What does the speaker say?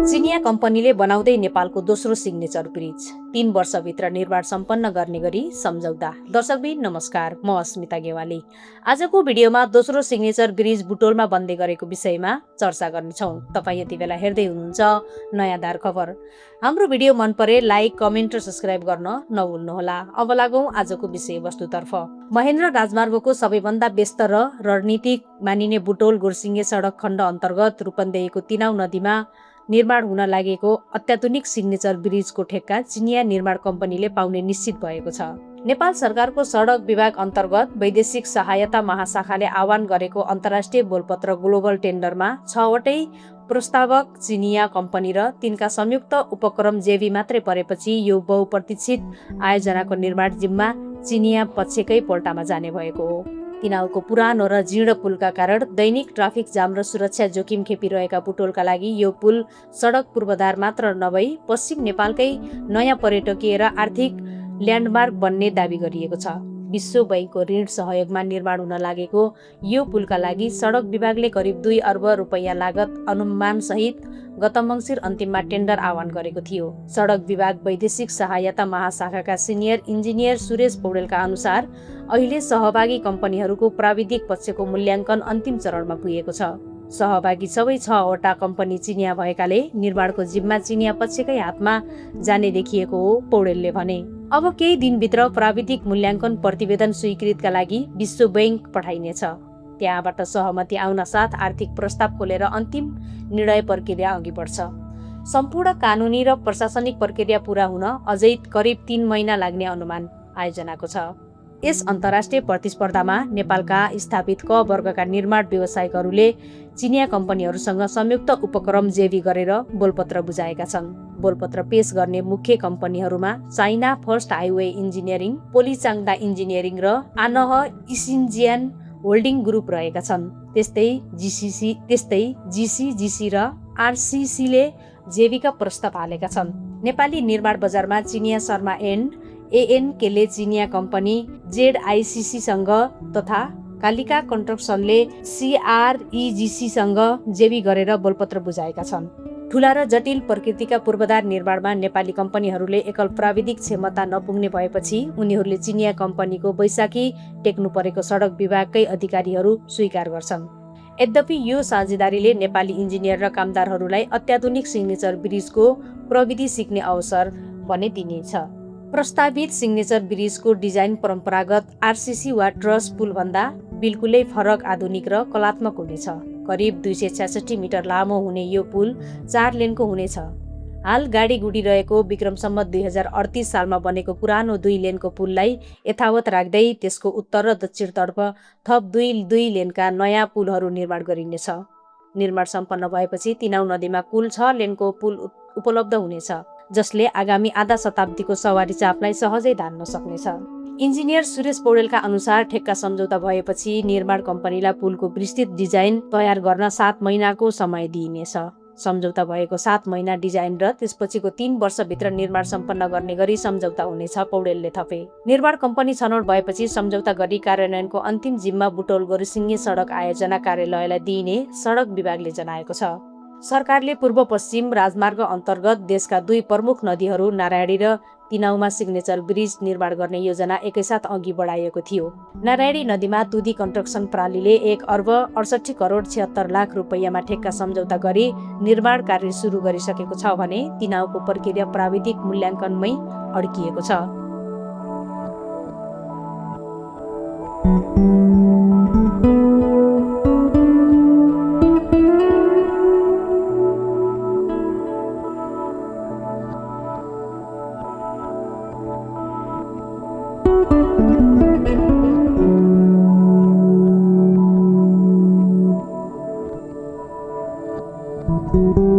चिनिया कम्पनीले बनाउँदै नेपालको दोस्रो सिग्नेचर ब्रिज 3 वर्षभित्र निर्माण सम्पन्न गर्ने गरी सम्झौता। दर्शकबिन नमस्कार, म अस्मिता गेवाली। आजको भिडियोमा दोस्रो सिग्नेचर ब्रिज बुटोलमा बन्दै गरेको विषयमा चर्चा गर्नेछौँ। तपाईँ यति बेला हेर्दै हुनुहुन्छ नयाँ धार खबर। हाम्रो भिडियो मन परे लाइक, कमेन्ट र सब्स्क्राइब गर्न नभुल्नुहोला। अब लागौँ आजको विषयवस्तुतर्फ। महेन्द्र राजमार्गको सबैभन्दा व्यस्त र रणनीतिक मानिने बुटोल गुर्सिङ्गे सडक खण्ड अन्तर्गत रूपन्देहीको तिनाउ नदीमा निर्माण हुन लागेको अत्याधुनिक सिग्नेचर ब्रिजको ठेक्का चिनिया निर्माण कम्पनीले पाउने निश्चित भएको छ। नेपाल सरकारको सडक विभाग अन्तर्गत वैदेशिक सहायता महाशाखाले आह्वान गरेको अन्तर्राष्ट्रिय बोलपत्र ग्लोबल टेन्डरमा 6वटै प्रस्तावक चिनिया कम्पनी र तिनका संयुक्त उपक्रम जेभी मात्रै परेपछि यो बहुप्रतीक्षित आयोजनाको निर्माण जिम्मा चिनिया पक्षकै पोल्टामा जाने भएको हो। तिनाउको पुरानो र जीर्ण पुलका कारण दैनिक ट्राफिक जाम र सुरक्षा जोखिम खेपिरहेका बुटोलका लागि यो पुल सडक पूर्वाधार मात्र नभई पश्चिम नेपालकै नयाँ पर्यटकीय र आर्थिक ल्यान्डमार्क बन्ने दावी गरिएको छ। विश्व बैंकको ऋण सहयोगमा निर्माण हुन लागेको यो पुलका लागि सडक विभागले करिब 2 अर्ब रुपैयाँ लागत अनुमानसहित गत मङ्सिर अन्तिममा टेन्डर आह्वान गरेको थियो। सडक विभाग वैदेशिक सहायता महाशाखाका सिनियर इन्जिनियर सुरेश पौडेलका अनुसार अहिले सहभागी कम्पनीहरूको प्राविधिक पक्षको मूल्याङ्कन अन्तिम चरणमा पुगेको छ। सहभागी सबै 6वटा कम्पनी चिनिया भएकाले निर्माणको जिम्मा चिनिया पक्षकै हातमा जाने देखिएको हो, पौडेलले भने। अब केही दिनभित्र प्राविधिक मूल्याङ्कन प्रतिवेदन स्वीकृतिका लागि विश्व बैंक पठाइनेछ। त्यहाँबाट सहमति आउन साथ आर्थिक प्रस्ताव खोलेर अन्तिम निर्णय प्रक्रिया अघि बढ्छ। सम्पूर्ण कानुनी र प्रशासनिक प्रक्रिया पूरा हुन अझै करिब 3 महिना लाग्ने अनुमान आयोजनाको छ। यस अन्तर्राष्ट्रिय प्रतिस्पर्धामा नेपालका स्थापित क वर्गका निर्माण व्यवसायिकहरूले चिनिया कम्पनीहरूसँग संयुक्त उपक्रम जेभी गरेर बोलपत्र बुझाएका छन्। बोलपत्र पेश गर्ने मुख्य कम्पनीहरूमा चाइना फर्स्ट हाइवे इन्जिनियरिङ, पोलिचाङदा इन्जिनियरिङ र आनह इसिन्जियान होल्डिङ ग्रुप रहेका छन्। त्यस्तै जिसिजिसी र आरसिसीले जेभीका प्रस्ताव हालेका छन्। नेपाली निर्माण बजारमा चिनिया शर्मा एन्ड एएनकेले चिनिया कम्पनी जेडआइसिसीसँग तथा कालिका कन्स्ट्रक्सनले सिआरइजिसीसँग जेभी गरेर बोलपत्र बुझाएका छन्। ठूला र जटिल प्रकृतिका पूर्वाधार निर्माणमा नेपाली कम्पनीहरूले एकल प्राविधिक क्षमता नपुग्ने भएपछि उनीहरूले चिनिया कम्पनीको बैशाखी टेक्नु परेको सडक विभागकै अधिकारीहरू स्वीकार गर्छन्। यद्यपि यो साझेदारीले नेपाली इन्जिनियर र कामदारहरूलाई अत्याधुनिक सिग्नेचर ब्रिजको प्रविधि सिक्ने अवसर भने दिनेछ। प्रस्तावित सिग्नेचर ब्रिजको डिजाइन परम्परागत आरसिसी वा ट्रस पुलभन्दा बिल्कुलै फरक, आधुनिक र कलात्मक हुनेछ। करिब 266 मिटर लामो हुने यो पुल 4 लेनको हुनेछ। हाल गाडी गुडिरहेको विक्रम सम्वत 2038 सालमा बनेको पुरानो 2 लेनको पुललाई यथावत राख्दै त्यसको उत्तर र दक्षिणतर्फ थप 2 लेनका नयाँ पुलहरू निर्माण गरिनेछ। निर्माण सम्पन्न भएपछि तिनाउ नदीमा कुल 6 लेनको पुल उपलब्ध हुनेछ, जसले आगामी आधा शताब्दीको सवारी चापलाई सहजै धान्न सक्नेछ। इन्जिनियर सुरेश पौडेलका अनुसार ठेक्का सम्झौता भएपछि निर्माण कम्पनीलाई पुलको विस्तृत डिजाइन तयार गर्न 7 महिनाको समय दिइनेछ। सम्झौता भएको 7 महिना डिजाइन र त्यसपछिको 3 वर्षभित्र निर्माण सम्पन्न गर्ने गरी सम्झौता हुनेछ, पौडेलले थपे। निर्माण कम्पनी छनौट भएपछि सम्झौता गरी कार्यान्वयनको अन्तिम जिम्मा बुटोल गुर्सिङ्गे सडक आयोजना कार्यालयलाई दिइने सडक विभागले जनाएको छ। सरकारले पूर्व पश्चिम राजमार्ग अन्तर्गत देशका 2 प्रमुख नदीहरू नारायणी र तिनाउमा सिग्नेचर ब्रिज निर्माण गर्ने योजना एकैसाथ अघि बढाइएको थियो। नारायणी नदीमा तुदी कन्स्ट्रक्सन प्रणालीले 1 अर्ब 68 करोड 76 लाख रुपैयाँमा ठेक्का सम्झौता गरी निर्माण कार्य सुरु गरिसकेको छ भने तिनाउको प्रक्रिया प्राविधिक मूल्याङ्कनमै अड्किएको छ। Thank you.